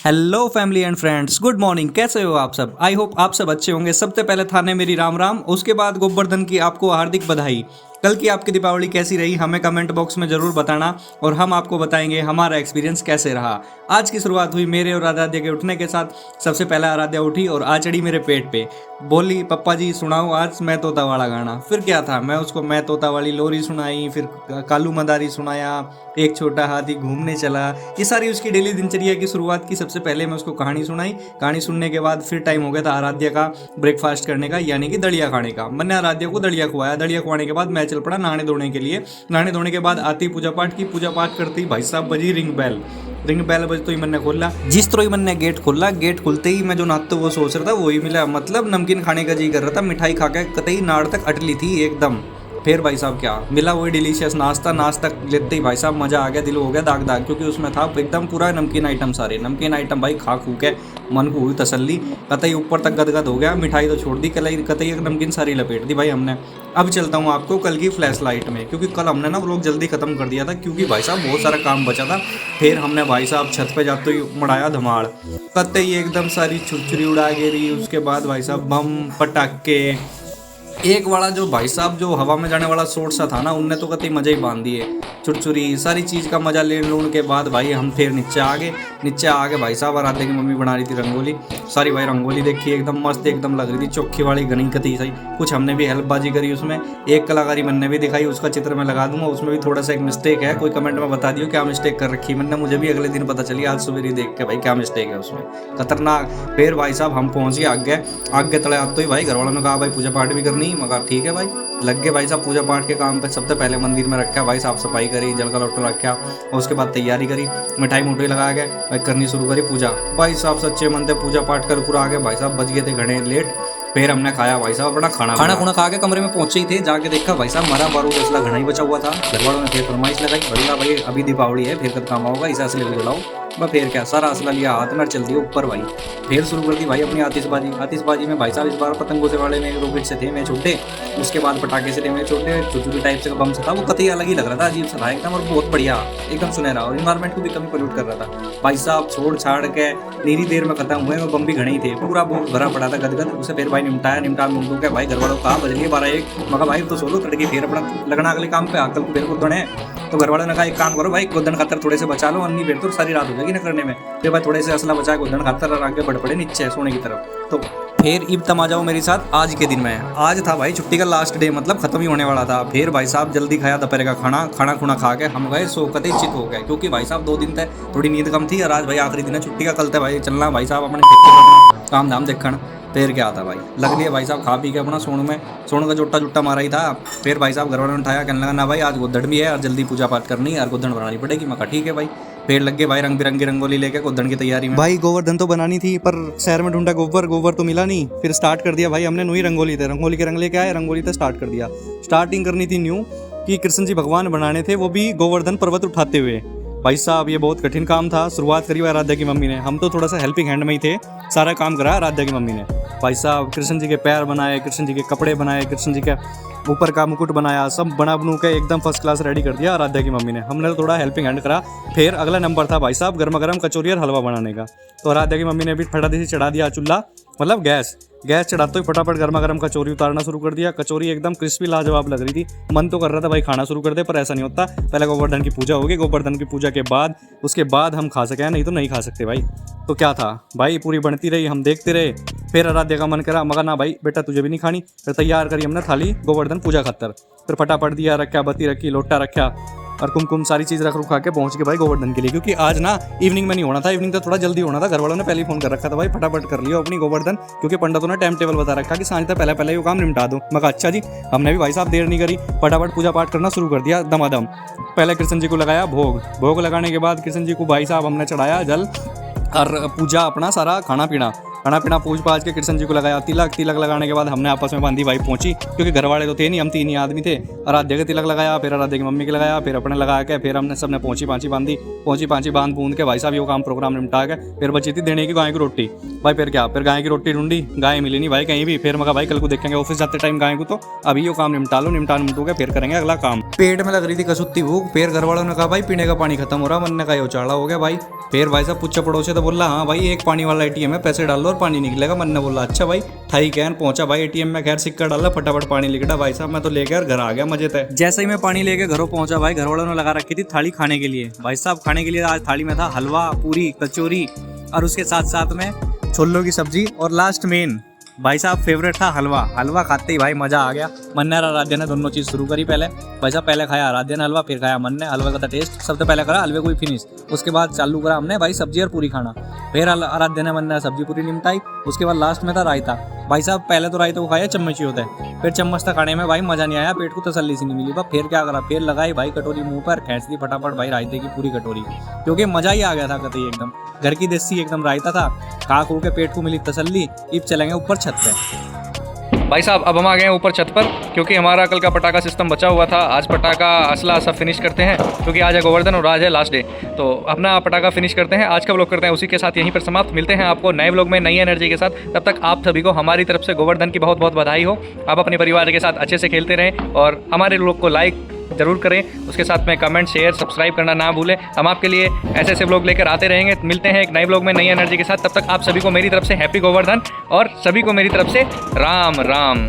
Hello family and friends, good morning. कैसे हो आप सब? आई होप आप सब अच्छे होंगे। सबसे पहले थाने मेरी राम राम, उसके बाद गोवर्धन की आपको हार्दिक बधाई। कल की आपकी दीपावली कैसी रही हमें कमेंट बॉक्स में ज़रूर बताना और हम आपको बताएंगे हमारा एक्सपीरियंस कैसे रहा। आज की शुरुआत हुई मेरे और आराध्या के उठने के साथ। सबसे पहले आराध्या उठी और आ चढ़ी मेरे पेट पे। बोली, पप्पा जी सुनाओ आज मैं तोता वाला गाना। फिर क्या था, मैं उसको मैं तोता वाली लोरी सुनाई, फिर कालू मदारी सुनाया, एक छोटा हाथी घूमने चला। ये सारी उसकी डेली दिनचर्या की शुरुआत की। सबसे पहले मैं उसको कहानी सुनाई। कहानी सुनने के बाद फिर टाइम हो गया था आराध्या का ब्रेकफास्ट करने का, यानी कि दलिया खाने का। मैंने आराध्या को दलिया खुआया। दलिया खुआने के बाद मैं चल पड़ा नहाने धोने के लिए। नहाने धोने के बाद आती पूजा पाठ की। पूजा पाठ करती भाई साहब बजी रिंग बेल। रिंग बेल बजते ही मैंने खोला। जिस तरह ही मैंने गेट खोला, गेट खुलते ही मैं जो नाते वो सोच रहा था वही मिला। मतलब नमकीन खाने का जी कर रहा था। मिठाई खा के कतई नाड़ तक अटली थी एकदम। फिर भाई साहब क्या मिला, वही डिलीशियस नाश्ता। नाश्ता लेते ही भाई साहब मज़ा आ गया, दिल हो गया दाग दाग, क्योंकि उसमें था एकदम पूरा नमकीन आइटम। सारे नमकीन आइटम भाई खा खू के मन को हुई तसल्ली। कतई ऊपर तक गदगद हो गया। मिठाई तो छोड़ दी, कतई एक नमकीन सारी लपेट दी भाई हमने। अब चलता हूँ आपको कल की फ्लैश लाइट में, क्योंकि कल हमने ना व्लॉग जल्दी ख़त्म कर दिया था, क्योंकि भाई साहब बहुत सारा काम बचा था। फिर हमने भाई साहब छत पे जाते ही मढ़ाया धमाड़। कतई एकदम सारी छुरछुरी उड़ा गिरी। उसके बाद भाई साहब बम पटाखे। एक वाला जो भाई साहब जो हवा में जाने वाला शॉट सा था ना, उनने तो कतई मज़े ही बांध दिए। छुरछुरी सारी चीज़ का मजा ले लून के बाद भाई हम फिर नीचे आ गए। नीचे आके भाई साहब आराध्या की मम्मी बना रही थी रंगोली। सारी भाई रंगोली देखी, एकदम मस्त एकदम लग रही थी, चौखी वाली घनी कती सही। कुछ हमने भी हेल्पबाजी करी उसमें। एक कलाकारी मैंने भी दिखाई, उसका चित्र मैं लगा दूंगा। उसमें भी थोड़ा सा एक मिस्टेक है, कोई कमेंट में बता दियो क्या मिस्टेक कर रखी मैंने। मुझे भी अगले दिन पता चली आज सुबह देख के भाई क्या मिस्टेक है उसमें, खतरनाक। फिर भाई साहब हम पहुँच गए आगे। आगे तले आते ही भाई घर वालों ने कहा भाई पूजा पाठ भी करनी। मगर ठीक है भाई, लग गए भाई साहब पूजा पाठ के काम पे। सबसे पहले मंदिर में रखा भाई साफ सफाई करी, जल का लोटा रखा और उसके बाद तैयारी करी, मिठाई मुठाई लगा के भाई करनी शुरू करी पूजा। भाई साहब सच्चे मन से पूजा पाठ कर पूरा आगे भाई साहब बज गए थे घने लेट। फिर हमने खाया भाई साहब अपना खाना खुना खा के कमरे में पहुंचे ही थे। जाके देखा भाई साहब हमारा बारूद असला घना ही बचा हुआ था। घर वालों ने फिर फरमाइश लगाई, भैया भाई अभी दीपावली है, फिर कब काम होगा, इस असले को जलाओ। बस फिर क्या, सारा असला लिया हाथ में, चल दिया ऊपर भाई। फिर शुरू कर दी भाई अपनी आतिशबाजी। आतिशबाजी में भाई साहब इस बार पतंगों से वाले में रॉकेट से थे मैं छोटे, उसके बाद पटाखे से थे मैं छोटे, छुटुरी टाइप से बम से था। वो कतई अलग ही लग रहा था, अजीब सा था एकदम, और बहुत बढ़िया एकदम सुनहरा, और इन्वायरमेंट को भी कमी पोल्यूट कर रहा था भाई साहब। छोड़ छाड़ के नीरी देर में खत्म हुए। वो बम भी घने ही थे, पूरा बहुत भरा पड़ा था गदगद। उसे फिर भाई निपटा मुंडू के भाई घर वालों कहा बज लिए 12-1। मगर भाई तो सोलो तड़के फिर अपना लगना अगले काम पे आकल को फिर गुद्दन है। तो घर वालों ने कहा एक काम करो भाई, गुद्दन खातर थोड़े से बचा लो, अन्नी बेर तो सारी रात हो जाएगी ना करने में। फिर भाई थोड़े से असला बचा गुद्दन खातर और आगे बढ़ पड़े नीचे सोने की तरफ। तो फिर इब तम आ जाओ मेरे साथ आज के दिन में। आज था भाई छुट्टी का लास्ट डे, मतलब खत्म ही होने वाला था। फिर भाई साहब जल्दी खाया दोपहर का खाना खुना खा के हम गए सो कते चित हो गए, क्योंकि भाई साहब 2 दिन थे, थोड़ी नींद कम थी। और आज भाई आखिरी दिन है छुट्टी का, कल थे भाई चलना भाई साहब अपने ठेके काम धाम देखना। फिर क्या था भाई, लग लिया भाई साहब खा पी के अपना सोने का जुट्टा मारा ही था। फिर भाई साहब घर वालों ने उठाया, कहने लगा ना भाई आज गोदड़ भी है और जल्दी पूजा पाठ करनी है और गोदड़ बनानी पड़ेगी। मैं कहा ठीक है भाई। फिर लग गए भाई रंग बिरंगी रंगोली लेके गोदड़ की तैयारी में। भाई गोवर्धन तो बनानी थी, पर शहर में ढूंढा गोबर तो मिला नहीं। फिर स्टार्ट कर दिया भाई हमने नुई रंगोली थे, रंगोली के रंग लेके आए, रंगोली तो स्टार्ट कर दिया। स्टार्टिंग करनी थी न्यू कि कृष्ण जी भगवान बनाने थे, वो भी गोवर्धन पर्वत उठाते हुए। भाई साहब ये बहुत कठिन काम था। शुरुआत करी हुई आराध्या की मम्मी ने, हम तो थोड़ा सा हेल्पिंग हैंड में ही थे। सारा काम करा आराध्या की मम्मी ने। भाई साहब कृष्ण जी के पैर बनाए, कृष्ण जी के कपड़े बनाए, कृष्ण जी के ऊपर का मुकुट बनाया, सब बना बनू के एकदम फर्स्ट क्लास रेडी कर दिया आराध्या की मम्मी ने। हमने तो थोड़ा हेल्पिंग हैंड करा। फिर अगला नंबर था भाई साहब गर्मा गर्म कचौरी और हलवा बनाने का। तो आराध्या की मम्मी ने भी फटाफट से चढ़ा दिया चूल्हा, मतलब गैस चढ़ाते ही फटाफट गर्मा गर्म कचौरी उतारना शुरू कर दिया। कचौरी एकदम क्रिस्पी लाजवाब लग रही थी। मन तो कर रहा था भाई खाना शुरू कर दे, पर ऐसा नहीं होता। पहले गोवर्धन की पूजा होगी, गोवर्धन की पूजा के बाद उसके बाद हम खा सके, नहीं तो नहीं खा सकते भाई। तो क्या था भाई, पूरी बनती रही, हम देखते रहे। फिर आराध्या का मन करा, मगर ना भाई बेटा तुझे भी नहीं खानी। फिर तैयार करी हमने थाली गोवर्धन पूजा खातर। फिर फटाफट दिया रखा, बत्ती रखी, लोटा रखा और कुमकुम सारी चीज़ रख रुखा के पहुंच गए भाई गोवर्धन के लिए, क्योंकि आज ना इवनिंग में नहीं होना था, इवनिंग तो थोड़ा जल्दी होना था। घर वालों ने पहले ही फोन कर रखा था भाई फटाफट कर लियो अपनी गोवर्धन, क्योंकि पंडितों ने टाइम टेबल बता रखा कि सांझ तक पहले वो काम निपटा दो। मगर अच्छा जी, हमने भी भाई साहब देर नहीं करी, फटाफट पूजा पाठ करना शुरू कर दिया दमादम। पहले कृष्ण जी को लगाया भोग लगाने के बाद कृष्ण जी को भाई साहब हमने चढ़ाया जल और पूजा अपना सारा खाना पीना। खाना पीना पूछ पाछ के कृष्ण जी को लगाया तिलक लगाने के बाद हमने आपस में बांधी भाई पहुंची, क्योंकि घर वाले तो थे नहीं, हम 3 ही आदमी थे। आराध्या के तिलक लगाया, फिर आराध्या की मम्मी के लगाया, फिर अपने लगा के फिर हमने सबने पहुंची पाँची बांध बूंद के भाई साहब ये काम प्रोग्राम निपटा के फिर बची थी देने की गाय की रोटी। भाई फिर क्या, फिर गाय की रोटी ढूंढी, गाय मिली नहीं भाई कहीं भी। फिर मगा भाई कल को देखेंगे ऑफिस जाते टाइम गाय को, तो अभी ये काम निपटा के फिर करेंगे अगला काम। पेट में लग रही थी कसुत्ती भूख, फिर घर वालों ने कहा भाई पीने का पानी खत्म हो रहा, मन ने कहा उचाड़ा हो गया भाई। फिर भाई साहब पूछा पड़ोसे तो बोला हाँ भाई एक पानी वाला एटीएम है, पैसे डाल लो और पानी निकलेगा। मन ने बोला अच्छा भाई, थाई कैन पहुंचा भाई एटीएम में, खैर सिक्का डाला, फटाफट पानी लिखा भाई साहब। मैं तो लेकर घर आ गया मजे तय। जैसे ही मैं पानी लेके घरों पहुंचा भाई, घर वालों ने लगा रखी थी थाली खाने के लिए। भाई साहब खाने के लिए आज थाली में था हलवा, पूरी, कचौरी और उसके साथ साथ में छोलों की सब्जी और लास्ट मेन भाई साहब फेवरेट था हलवा। हलवा खाते ही भाई मजा आ गया। मन ने और आराध्या ने दोनों चीज़ शुरू करी। पहले भाई साहब पहले खाया आराध्या ने हलवा, फिर खाया मन ने। हलवा का था टेस्ट सबसे पहले करा, हलवे को ही फिनिश। उसके बाद चालू करा हमने भाई सब्जी और पूरी खाना। फिर आराध्या ने मन ने सब्जी पूरी निपटाई। उसके बाद लास्ट में था रायता। भाई साहब पहले तो रायते को खाया चम्मच ही होता है, फिर चम्मच था खाने में भाई मजा नहीं आया, पेट को तसल्ली सी नहीं मिली। फिर क्या करा, फिर लगाई भाई कटोरी मुंह पर, खींच दी फटाफट भाई रायते की पूरी कटोरी, क्योंकि मजा ही आ गया था कतई एकदम। घर की देसी एकदम रायता था, खा खू के पेट को मिली तसल्ली। अब चलेंगे ऊपर छत पे। भाई साहब अब हम आ गए हैं ऊपर छत पर, क्योंकि हमारा कल का पटाखा सिस्टम बचा हुआ था। आज पटाखा असला सब फिनिश करते हैं, क्योंकि आज है गोवर्धन और आज है लास्ट डे। तो अपना पटाखा फिनिश करते हैं, आज का व्लॉग करते हैं उसी के साथ यहीं पर समाप्त। मिलते हैं आपको नए व्लॉग में नई एनर्जी के साथ। तब तक आप सभी को हमारी तरफ से गोवर्धन की बहुत बहुत बधाई हो। आप अपने परिवार के साथ अच्छे से खेलते रहें और हमारे व्लॉग को लाइक जरूर करें। उसके साथ में कमेंट, शेयर, सब्सक्राइब करना ना भूलें। हम आपके लिए ऐसे ऐसे व्लॉग लेकर आते रहेंगे। मिलते हैं एक नए व्लॉग में नई एनर्जी के साथ। तब तक आप सभी को मेरी तरफ से हैप्पी गोवर्धन और सभी को मेरी तरफ से राम राम।